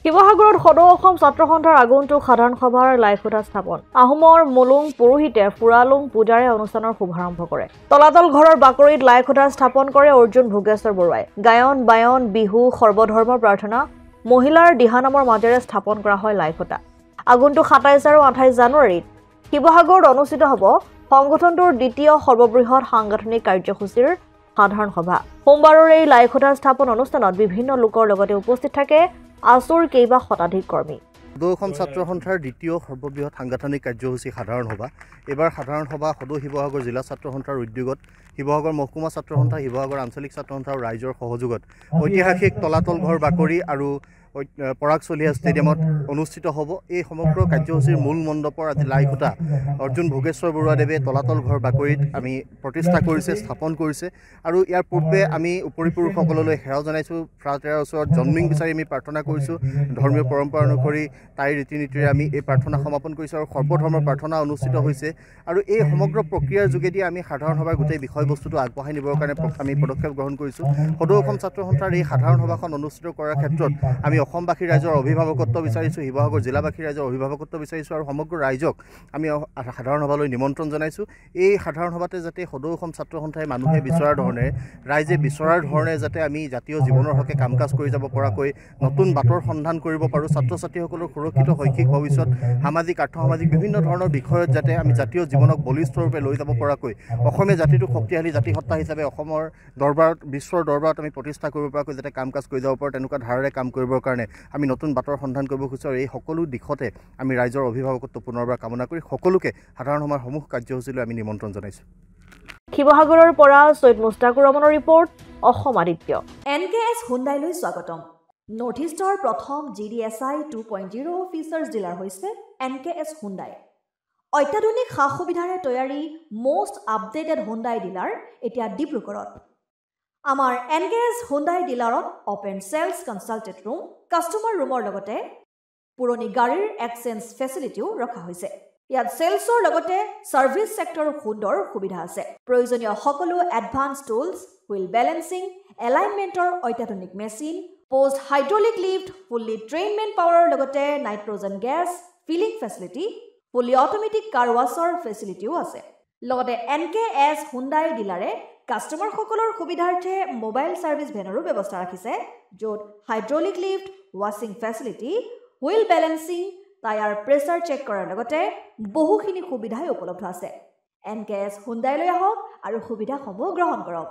শিৱসাগৰত সদৌ অসম ছাত্ৰ সন্থাৰ আগন্তুক সাধাৰণ সভাৰ লাইখুটা স্থাপন আহোমৰ মলুং পুৰোহিতে ফুৰালুং পূজাৰে অনুষ্ঠানৰ শুভাৰম্ভ কৰে তলাতল ঘৰৰ বাকৰিত লাইখুটা স্থাপন কৰে অৰ্জুন ভোগেশ্বৰ বৰুৱাই গায়ন বায়ন বিহু সৰ্বধৰ্ম প্ৰাৰ্থনা মহিলাৰ দিহানামৰ মাজেৰে স্থাপন কৰা হয় লাইখুটা আগন্তুক ২৭ আৰু ২৮ জানুৱাৰীত শিৱসাগৰত অনুষ্ঠিত হ'ব সংগঠনটোৰ দ্বিতীয় সৰ্ববৃহৎ সাংগঠনিক কাৰ্যসূচীৰ সাধাৰণ সভা সোমবাৰৰ এই লাইখুটা স্থাপন অনুষ্ঠানত বিভিন্ন লোকৰ লগতে উপস্থিত থাকে আসুৰ কেইবা শতাধিক কৰ্মী সদৌ অসম ছাত্ৰ সন্থাৰ দ্বিতীয় সৰ্ববৃহৎ সাংগঠনিক কাৰ্যসূচী সাধাৰণ সভা এবাৰ সাধাৰণ সভা সদৌ শিৱসাগৰ জিলা ছাত্ৰ সন্থাৰ উদ্যোগত শিৱসাগৰ মহকুমা ছাত্ৰ সন্থা শিৱসাগৰ আঞ্চলিক ছাত্ৰ সন্থা আৰু ৰাইজৰ সহযোগত ঐতিহাসিক তলাতল ঘৰ বাকৰি আৰু পৰাগ চলিহা ষ্টেডিয়ামত অনুষ্ঠিত হ'ব এই সমগ্ৰ কাৰ্যসূচীৰ মূল মণ্ডপৰ আজি লাইখুটা অৰ্জুন ভোগেশ্বৰ বৰুৱাদেৱে তলাতল ঘৰ বাকৰিত আমি প্ৰতিষ্ঠা কৰিছে স্থাপন কৰিছে আৰু ইয়াৰ পূৰ্বে আমি উপৰিপুৰুষসকললৈ সেৱা জনাইছোঁ ফ্ৰাতেৰাৰ ওচৰত জন্মিং বিচাৰি আমি প্ৰাৰ্থনা কৰিছোঁ ধৰ্মীয় পৰম্পৰা অনুসৰি তাইৰ ৰীতি নীতিৰে আমি এই প্ৰাৰ্থনা সমাপন কৰিছোঁ আৰু সৰ্বধৰ্মৰ প্ৰাৰ্থনা অনুষ্ঠিত হৈছে আৰু এই সমগ্ৰ প্ৰক্ৰিয়াৰ যোগেদি আমি সাধাৰণ সভাৰ গোটেই বিষয়বস্তুটো আগবঢ়াই নিবৰ কাৰণে আমি পদক্ষেপ গ্ৰহণ কৰিছোঁ সদৌ অসম ছাত্ৰ সন্থাৰ এই সাধাৰণ সভাখন অনুষ্ঠিত কৰাৰ ক্ষেত্ৰত আমি অসমবাসী ৰাইজৰ অভিভাৱকত্ব বিচাৰিছোঁ শিৱসাগৰ জিলাবাসী ৰাইজৰ অভিভাৱকত্ব বিচাৰিছোঁ আৰু সমগ্ৰ ৰাইজক আমি সাধাৰণ সভালৈ নিমন্ত্ৰণ জনাইছোঁ এই সাধাৰণ সভাতে যাতে সদৌ অসম ছাত্ৰ সন্থাই মানুহে বিচৰাৰ ধৰণে ৰাইজে বিচৰাৰ ধৰণে যাতে আমি জাতীয় জীৱনৰ হকে কাম কাজ কৰি যাব পৰাকৈ নতুন বাটৰ সন্ধান কৰিব পাৰোঁ ছাত্ৰ ছাত্ৰীসকলৰ সুৰক্ষিত শৈক্ষিক ভৱিষ্যত সামাজিক আৰ্থসামাজিক বিভিন্ন ধৰণৰ বিষয়ত যাতে আমি জাতীয় জীৱনক বলিষ্ঠৰূপে লৈ যাব পৰাকৈ অসমীয়া জাতিটোক শক্তিশালী জাতিসত্তা হিচাপে অসমৰ দৰবাৰত বিশ্বৰ দৰবাৰত আমি প্ৰতিষ্ঠা কৰিব পৰাকৈ যাতে কাম কাজ কৰি যাব পাৰোঁ তেনেকুৱা ধাৰাৰে কাম কৰিবৰ কাৰণে আমি নতুন বাটৰ সন্ধান কৰিব খুজিছোঁ আৰু এই সকলো দিশতে আমি ৰাইজৰ অভিভাৱকত্ব পুনৰবাৰ কামনা কৰি সকলোকে সাধাৰণ সভাৰ সমূহ কাৰ্যসূচীলৈ আমি নিমন্ত্ৰণ জনাইছোঁ শিৱসাগৰৰ পৰা সৈয়দ মুস্তাকুৰ ৰহমানৰ ৰিপৰ্ট অসম আদিত্য NKS হুণ্ডাইলৈ স্বাগতম নৰ্থ ইষ্টৰ প্ৰথম GDSI 2.0 ফিচাৰ্ছ ডিলাৰ হৈছে NKS হুণ্ডাই অত্যাধুনিক সা সুবিধাৰে তৈয়াৰী most আপডেটেড হুণ্ডাই ডিলাৰ এতিয়া ডিব্ৰুগড়ত আমাৰ NKS হুণ্ডাই ডিলাৰত open sales consulted room customer ৰুমৰ লগতে পুৰণি গাড়ীৰ এক্সচেঞ্জ ফেচিলিটিও ৰখা হৈছে ইয়াত সেলছৰ লগতে সাৰ্ভিস সেক্টৰৰ সুন্দৰ সুবিধা আছে প্ৰয়োজনীয় সকলো এডভান্স টুলছ হুইল বেলেন্সিং এলাইনমেন্টৰ অত্যাধুনিক machine post hydraulic lift fully ট্ৰেইনমেন পাৱাৰৰ লগতে nitrogen gas filling facility fully automatic car ৱাছৰ ফেচিলিটিও আছে লগতে NKS হুণ্ডাই ডিলাৰে কাস্টমাৰ সকলৰ সুবিধাৰ্থে মোবাইল সাৰ্ভিস ভেনৰো ব্যৱস্থা ৰাখিছে য'ত হাইড্ৰলিক লিফ্ট ৱাছিং facility wheel balancing tyre pressure check কৰাৰ লগতে বহুখিনি সুবিধাই উপলব্ধ আছে NKS হুণ্ডাইলৈ আহক আৰু সুবিধাসমূহ গ্ৰহণ কৰক